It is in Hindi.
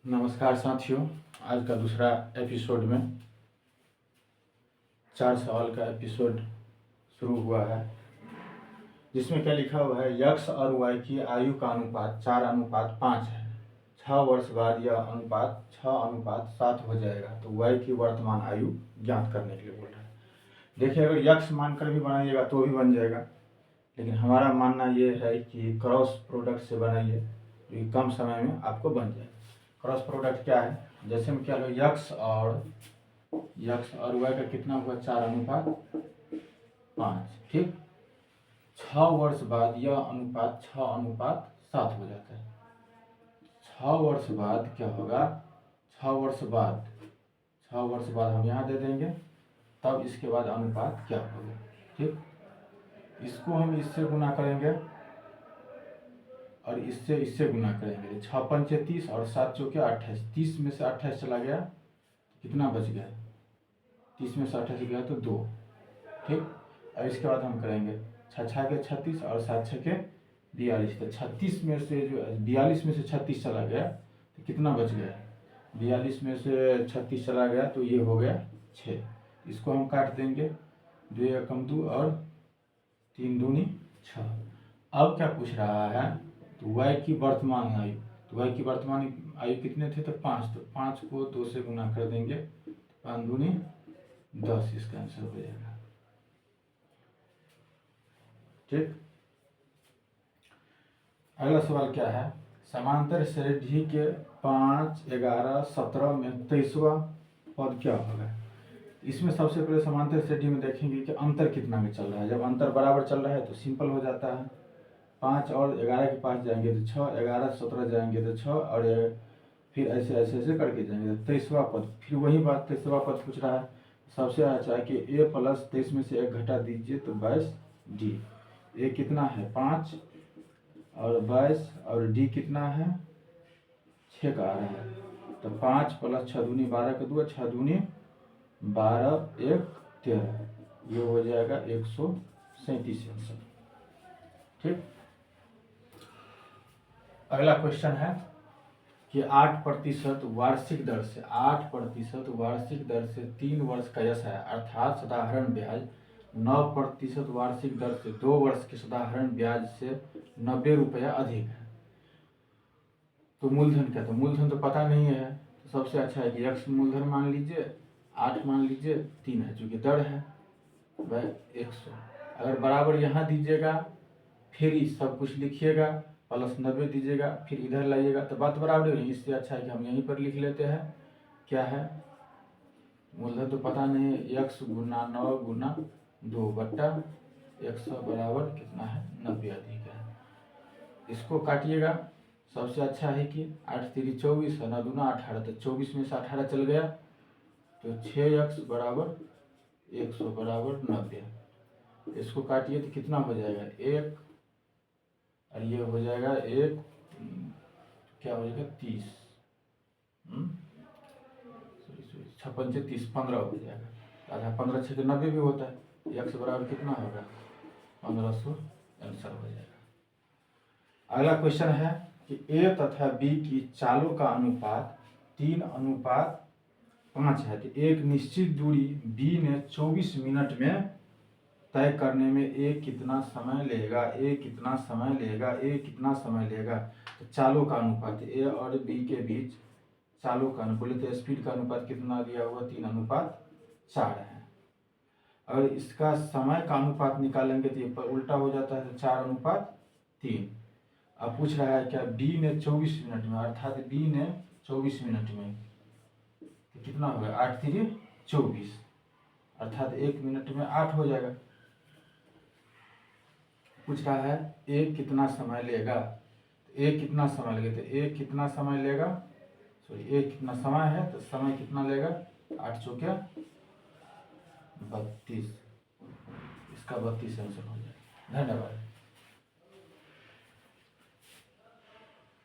नमस्कार साथियों, आज का दूसरा एपिसोड में 4 सवाल का एपिसोड शुरू हुआ है, जिसमें क्या लिखा हुआ है, यक्स और वाई की आयु का अनुपात 4:5 है। 6 वर्ष बाद यह अनुपात 6:7 हो जाएगा, तो वाई की वर्तमान आयु ज्ञात करने के लिए बोल रहा है। देखिए, अगर यक्स मानकर भी बनाइएगा तो भी बन जाएगा, लेकिन हमारा मानना ये है कि क्रॉस प्रोडक्ट से बनाइए, जो कि कम समय में आपको बन जाए। क्रॉस प्रोडक्ट क्या है, जैसे हम क्या लो, यक्स और वाई का कितना हुआ, 4:5, ठीक। 6 वर्ष बाद यह अनुपात 6:7 हो जाता है। 6 वर्ष बाद क्या होगा, 6 वर्ष बाद हम यहाँ दे देंगे, तब इसके बाद अनुपात क्या होगा, ठीक। इसको हम इससे गुना करेंगे और इससे गुना करेंगे। 6×5 = 30 और 7×4 = 28। 30 में से 28 चला गया, कितना बच गया, 30 में से 28 गया तो 2, ठीक। अब इसके बाद हम करेंगे 6×6 = 36 और 7×6 = 42। तो 36 में से जो 42 में से 36 चला गया तो कितना बच गया, 42 में से 36 चला गया तो ये हो गया 6। इसको हम काट देंगे, 2 × 2 और 3 दूनी 6। अब क्या पूछ रहा है, तो वाई की वर्तमान आयु, तो वाई की वर्तमान आयु कितने थे, तो 5। तो 5 को 2 से गुना कर देंगे, 5 दूनी 10, इसका आंसर हो जाएगा, ठीक। अगला सवाल क्या है, समांतर श्रेणी के 5, 11, 17 में 23वां पद क्या होगा। इसमें सबसे पहले समांतर श्रेणी में देखेंगे कि अंतर कितना में चल रहा है। जब अंतर बराबर चल रहा है तो सिंपल हो जाता है, 5 और 11 के पास जाएंगे तो 6, 11, 17 जाएंगे तो 6, और फिर ऐसे ऐसे ऐसे करके जाएंगे तो 23वां पद। फिर वही बात, 23वां पद पूछ रहा है, सबसे अच्छा है कि a + 23 में से 1 घटा दीजिए तो 22d। a कितना है, 5 और 22, और d कितना है, 6 का आ रहा है। तो 5 + 6 दूनी 12 का 2, 6 दूनी 12, 1 13, ये हो जाएगा 137 आंसर, ठीक। अगला क्वेश्चन है कि 8% वार्षिक दर से 8% वार्षिक दर से 3 वर्ष का यश है, अर्थात साधारण ब्याज 9% वार्षिक दर से 2 वर्ष के साधारण ब्याज से 90 रुपया अधिक है। तो मूलधन क्या, तो मूलधन तो पता नहीं है, तो सबसे अच्छा है कि यक्स मूलधन मान लीजिए, 8 मान लीजिए, 3 है, चूँकि दर है वह 100। अगर बराबर यहाँ दीजिएगा, फिर सब कुछ लिखिएगा, +90 दीजिएगा, फिर इधर लाइएगा, तो बात बराबर है। इससे अच्छा है कि हम यहीं पर लिख लेते हैं, क्या है, मूलधन तो पता नहीं है, x × 9 × 2 बट्टा 100 बराबर कितना है, 90 अधिक है। इसको काटिएगा, सबसे अच्छा है कि 8 × 3 = 24 और 9 × 2 = 18, तो 24 में से 18 चल गया तो 6x बराबर 100 बराबर 90। इसको काटिए तो कितना हो जाएगा, 1, और ये हो जाएगा 1, क्या हो जाएगा, 30, 6×5 = 30, 15 हो जाएगा। आधा 15 × 6 = 90 भी होता है, x बराबर कितना होगा, 1500 आंसर हो जाएगा। अगला क्वेश्चन है कि a तथा b की चालों का अनुपात 3:5 है, तो एक निश्चित दूरी b ने 24 मिनट में तय करने में a कितना समय लेगा, तो चालों का अनुपात a और b के बीच चालों का अनुपात, बोले तो स्पीड का अनुपात कितना दिया हुआ, 3:4 है। अगर इसका समय का अनुपात निकालेंगे तो ये उल्टा हो जाता है, तो 4:3। अब पूछ रहा है क्या, b ने 24 मिनट में, अर्थात b ने 24 मिनट में, तो कितना होगा, 8 × 3 = 24, अर्थात 1 मिनट में 8 हो जाएगा। पूछ रहा है a कितना समय लेगा, तो a कितना समय लेगा, तो a कितना समय लेगा, a कितना समय है, तो समय कितना लेगा, 8×4 = 32, इसका 32 आंसर हो जाएगा। धन्यवाद।